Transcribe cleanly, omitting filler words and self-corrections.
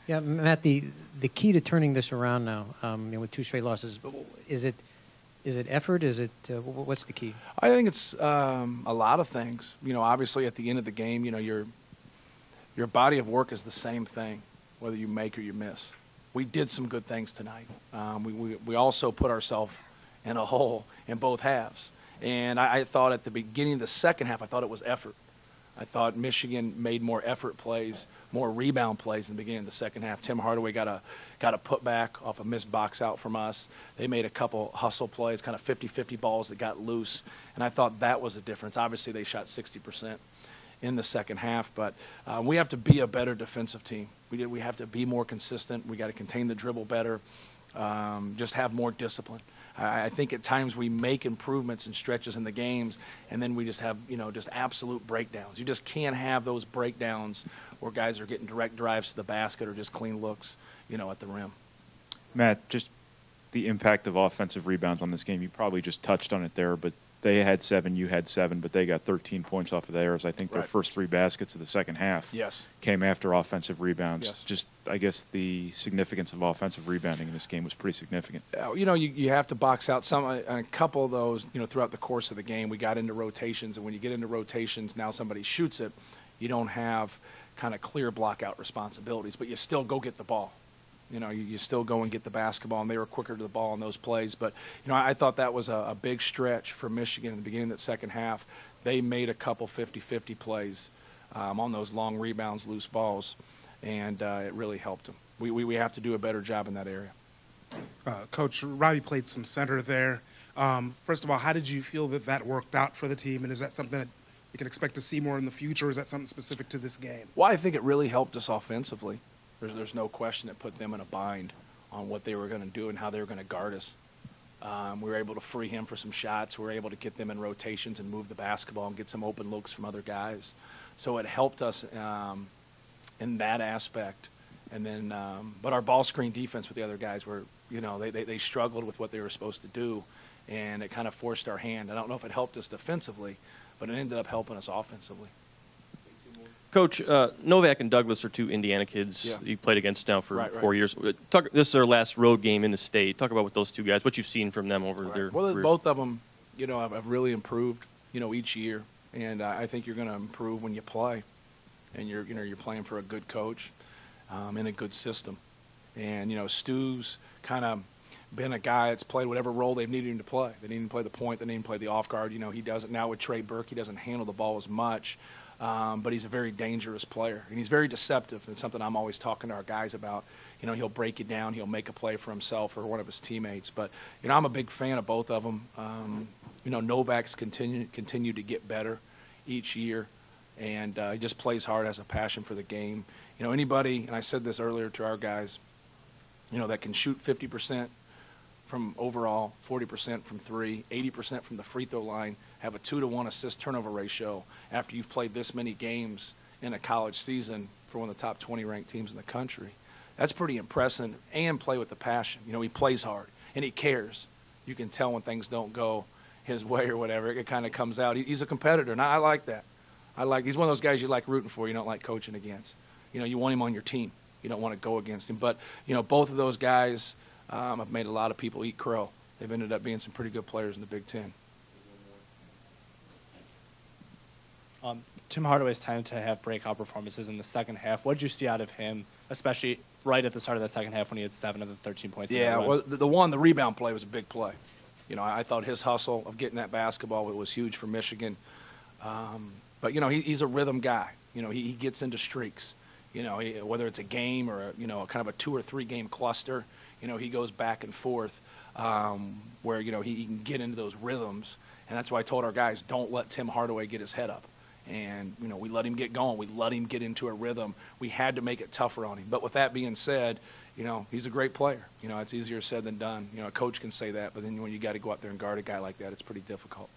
Yeah, Matt, the key to turning this around now, with 2 straight losses, is it effort? Is it what's the key? I think it's a lot of things. Obviously at the end of the game, your body of work is the same thing, whether you make or you miss. We did some good things tonight. We also put ourselves in a hole in both halves. And I thought at the beginning of the second half, I thought it was effort. I thought Michigan made more effort plays, more rebound plays in the beginning of the second half. Tim Hardaway got a putback off a missed box out from us. They made a couple hustle plays, kind of 50-50 balls that got loose, and I thought that was a difference. Obviously, they shot 60% in the second half, but we have to be a better defensive team. We have to be more consistent. We got to contain the dribble better, just have more discipline. I think at times we make improvements and stretches in the games, and then we just have, just absolute breakdowns. You just can't have those breakdowns where guys are getting direct drives to the basket or just clean looks, at the rim. Matt, just the impact of offensive rebounds on this game. You probably just touched on it there, but they had 7, you had 7, but they got 13 points off of theirs. I think their first 3 baskets of the second half came after offensive rebounds. Yes. Just, I guess, the significance of offensive rebounding in this game was pretty significant. You have to box out a couple of those, throughout the course of the game. We got into rotations, and when you get into rotations, now somebody shoots it, you don't have kind of clear block-out responsibilities, but you still go get the ball. You still go and get the basketball, and they were quicker to the ball in those plays. But, I thought that was a big stretch for Michigan in the beginning of that second half. They made a couple 50-50 plays on those long rebounds, loose balls, and it really helped them. We have to do a better job in that area. Coach, Robbie played some center there. First of all, how did you feel that worked out for the team, and is that something that we can expect to see more in the future, or is that something specific to this game? Well, I think it really helped us offensively. There's no question it put them in a bind on what they were going to do and how they were going to guard us. We were able to free him for some shots. We were able to get them in rotations and move the basketball and get some open looks from other guys. So it helped us in that aspect. And then, but our ball screen defense with the other guys were, they struggled with what they were supposed to do, and it kind of forced our hand. I don't know if it helped us defensively, but it ended up helping us offensively. Coach, Novak and Douglas are 2 Indiana kids you played against now for 4 years. This is their last road game in the state. Talk about what those 2 guys, what you've seen from them over their careers. Both of them, have really improved, each year. And I think you're going to improve when you play. And you're playing for a good coach in a good system. And, Stu's kind of been a guy that's played whatever role they've needed him to play. They need him to play the point. They need him to play the off guard. He does it now with Trey Burke. He doesn't handle the ball as much. But he's a very dangerous player, and he's very deceptive. It's something I'm always talking to our guys about. He'll break you down. He'll make a play for himself or one of his teammates. But, I'm a big fan of both of them. Novak's continued to get better each year, and he just plays hard, has a passion for the game. Anybody, and I said this earlier to our guys, that can shoot 50% from overall, 40% from 3, 80% from the free throw line, have a 2-to-1 assist turnover ratio after you've played this many games in a college season for one of the top 20 ranked teams in the country. That's pretty impressive, and play with the passion. He plays hard and he cares. You can tell when things don't go his way or whatever. It kind of comes out. He's a competitor, and I like that. He's one of those guys you like rooting for, you don't like coaching against. You want him on your team. You don't want to go against him. But, both of those guys have made a lot of people eat crow. They've ended up being some pretty good players in the Big Ten. Tim Hardaway's tended to have breakout performances in the second half. What did you see out of him, especially right at the start of that second half when he had 7 of the 13 points? Yeah, well, the rebound play was a big play. I thought his hustle of getting that basketball was huge for Michigan. But, he's a rhythm guy. He gets into streaks. Whether it's a game or, kind of a 2 or 3 game cluster, he goes back and forth where, he can get into those rhythms. And that's why I told our guys, don't let Tim Hardaway get his head up. And, we let him get going. We let him get into a rhythm. We had to make it tougher on him. But with that being said, he's a great player. It's easier said than done. A coach can say that, but then when you got to go out there and guard a guy like that, it's pretty difficult.